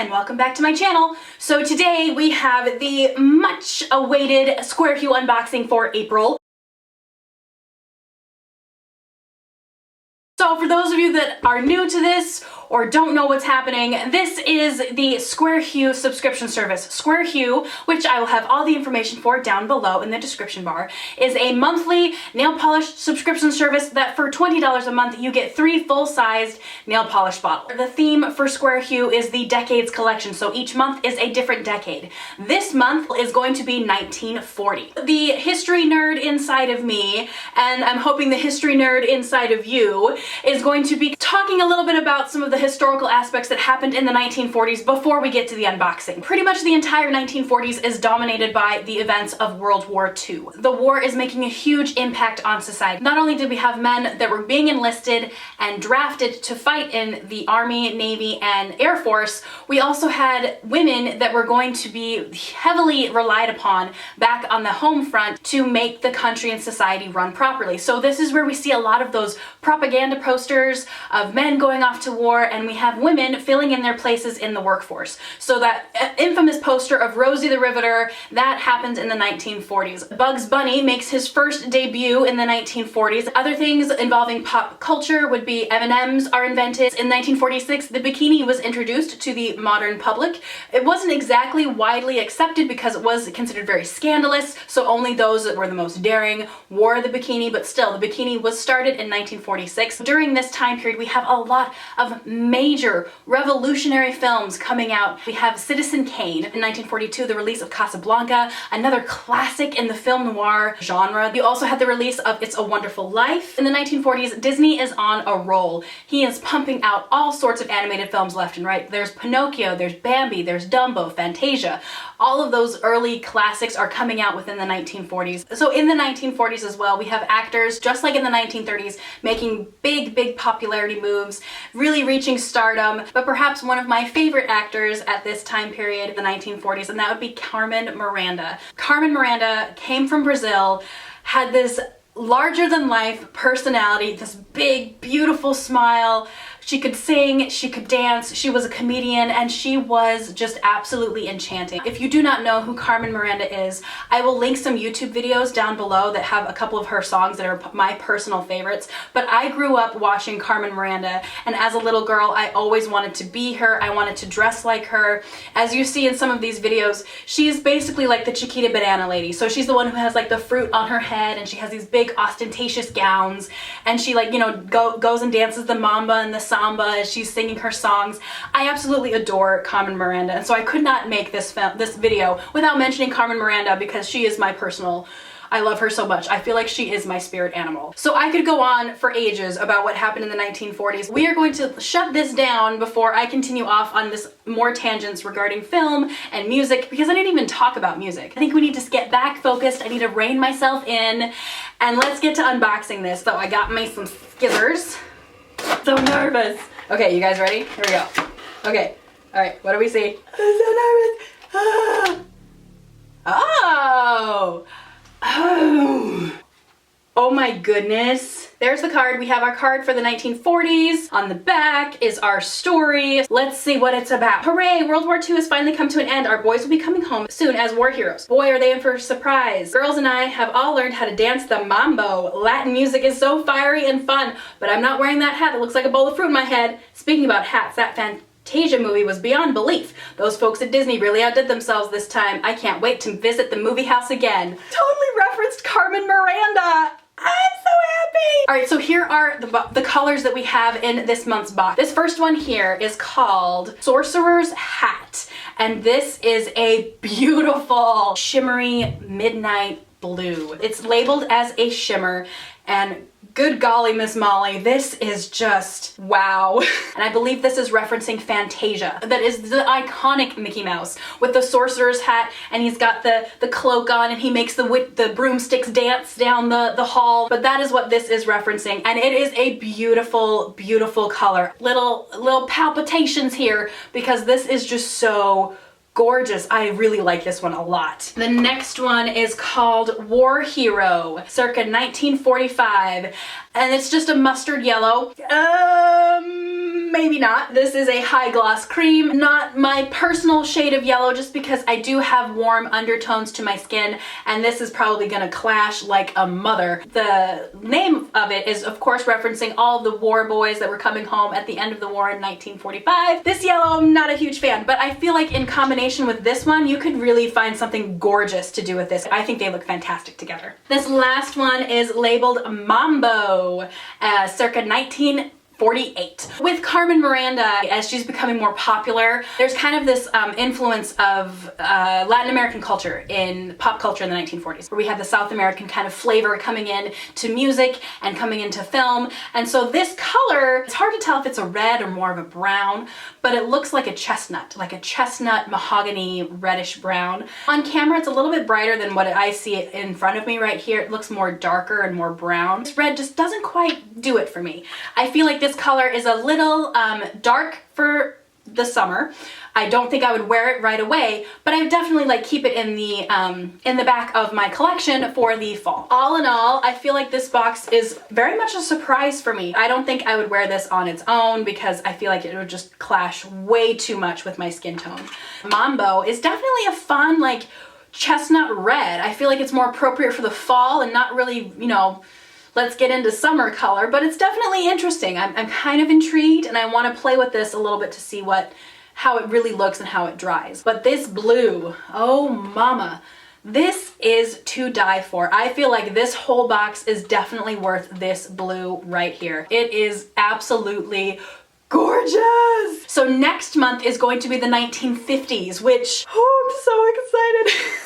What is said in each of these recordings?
and welcome back to my channel. So today we have the much awaited Squarehue unboxing for April. So for those of you that are new to this or don't know what's happening, this is the Squarehue subscription service. Squarehue, which I will have all the information for down below in the description bar, is a monthly nail polish subscription service that for $20 a month you get 3 full-sized nail polish bottles. The theme for Squarehue is the Decades collection, so each month is a different decade. This month is going to be 1940. The history nerd inside of me, and I'm hoping the history nerd inside of you, is going to be talking a little bit about some of the historical aspects that happened in the 1940s before we get to the unboxing. Pretty much the entire 1940s is dominated by the events of World War II. The war is making a huge impact on society. Not only did we have men that were being enlisted and drafted to fight in the Army, Navy, and Air Force, we also had women that were going to be heavily relied upon back on the home front to make the country and society run properly. So this is where we see a lot of those propaganda posters of men going off to war, and we have women filling in their places in the workforce. So that infamous poster of Rosie the Riveter, that happened in the 1940s. Bugs Bunny makes his first debut in the 1940s. Other things involving pop culture would be M&Ms are invented. In 1946, the bikini was introduced to the modern public. It wasn't exactly widely accepted because it was considered very scandalous, so only those that were the most daring wore the bikini, but still, the bikini was started in 1946. During this time period, we have a lot of major revolutionary films coming out. We have Citizen Kane in 1942, the release of Casablanca, another classic in the film noir genre. You also had the release of It's a Wonderful Life. In the 1940s, Disney is on a roll. He is pumping out all sorts of animated films left and right. There's Pinocchio, there's Bambi, there's Dumbo, Fantasia. All of those early classics are coming out within the 1940s. So in the 1940s as well, we have actors, just like in the 1930s, making big popularity moves, really reaching stardom, but perhaps one of my favorite actors at this time period, the 1940s, and that would be Carmen Miranda. Carmen Miranda came from Brazil, had this larger-than-life personality, this big, beautiful smile. She could sing, she could dance, she was a comedian, and she was just absolutely enchanting. If you do not know who Carmen Miranda is, I will link some YouTube videos down below that have a couple of her songs that are my personal favorites, but I grew up watching Carmen Miranda, and as a little girl, I always wanted to be her. I wanted to dress like her. As you see in some of these videos, she's basically like the Chiquita Banana lady. So she's the one who has like the fruit on her head, and she has these big ostentatious gowns, and she like, you know, goes and dances the mambo and the samba as she's singing her songs. I absolutely adore Carmen Miranda, and so I could not make this video without mentioning Carmen Miranda because she is my personal, I love her so much. I feel like she is my spirit animal. So I could go on for ages about what happened in the 1940s. We are going to shut this down before I continue off on this more tangents regarding film and music, because I didn't even talk about music. I think we need to get back focused. I need to rein myself in, and let's get to unboxing this. So I got me some scissors. So nervous. Okay, you guys ready? Here we go. Okay. All right, what do we see? I'm so nervous. Oh. Oh my goodness. There's the card. We have our card for the 1940s. On the back is our story. Let's see what it's about. Hooray! World War II has finally come to an end. Our boys will be coming home soon as war heroes. Boy, are they in for a surprise. Girls and I have all learned how to dance the mambo. Latin music is so fiery and fun, but I'm not wearing that hat that looks like a bowl of fruit in my head. Speaking about hats, that Fantasia movie was beyond belief. Those folks at Disney really outdid themselves this time. I can't wait to visit the movie house again. Totally referenced Carmen Miranda. I'm so happy! Alright, so here are the colors that we have in this month's box. This first one here is called Sorcerer's Hat, and this is a beautiful shimmery midnight blue. It's labeled as a shimmer, and good golly, Miss Molly, this is just wow. And I believe this is referencing Fantasia. That is the iconic Mickey Mouse with the sorcerer's hat, and he's got the cloak on, and he makes the broomsticks dance down the hall. But that is what this is referencing, and it is a beautiful, beautiful color. Little palpitations here because this is just so gorgeous. I really like this one a lot. The next one is called War Hero, circa 1945, and it's just a mustard yellow. maybe not. This is a high gloss cream, not my personal shade of yellow just because I do have warm undertones to my skin, and this is probably gonna clash like a mother. The name of it is of course referencing all of the war boys that were coming home at the end of the war in 1945. This yellow, I'm not a huge fan, but I feel like in combination with this one, you could really find something gorgeous to do with this. I think they look fantastic together. This last one is labeled Mambo, circa 1948. With Carmen Miranda, as she's becoming more popular, there's kind of this influence of Latin American culture in pop culture in the 1940s, where we had the South American kind of flavor coming in to music and coming into film. And so this color, it's hard to tell if it's a red or more of a brown, but it looks like a chestnut mahogany reddish brown. On camera, it's a little bit brighter than what I see it in front of me right here. It looks more darker and more brown. This red just doesn't quite do it for me. I feel like this color is a little dark for the summer. I don't think I would wear it right away, but I would definitely like keep it in the back of my collection for the fall. All in all, I feel like this box is very much a surprise for me. I don't think I would wear this on its own because I feel like it would just clash way too much with my skin tone. Mambo is definitely a fun like chestnut red. I feel like it's more appropriate for the fall and not really, you know, let's get into summer color, but it's definitely interesting. I'm kind of intrigued and I want to play with this a little bit to see how it really looks and how it dries. But this blue, oh mama, this is to die for. I feel like this whole box is definitely worth this blue right here. It is absolutely gorgeous. So next month is going to be the 1950s, which, oh, I'm so excited.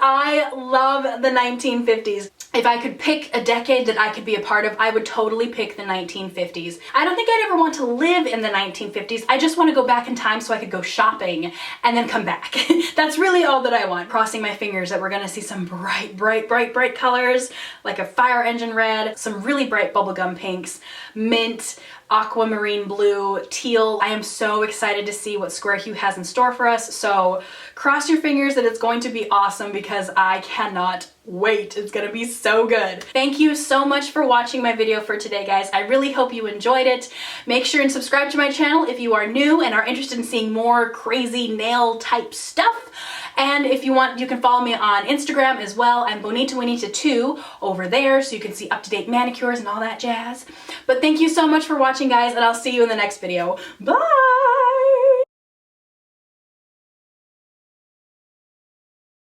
I love the 1950s. If I could pick a decade that I could be a part of, I would totally pick the 1950s. I don't think I'd ever want to live in the 1950s. I just want to go back in time so I could go shopping and then come back. That's really all that I want. Crossing my fingers that we're gonna see some bright, bright, bright, bright colors, like a fire engine red, some really bright bubblegum pinks, mint, aquamarine blue, teal. I am so excited to see what Squarehue has in store for us. So cross your fingers that it's going to be awesome because I cannot wait. It's gonna be so good. Thank you so much for watching my video for today, guys. I really hope you enjoyed it. Make sure and subscribe to my channel if you are new and are interested in seeing more crazy nail type stuff. And if you want, you can follow me on Instagram as well. I'm bonitajuanita2 over there, so you can see up-to-date manicures and all that jazz. But thank you so much for watching, guys, and I'll see you in the next video. Bye!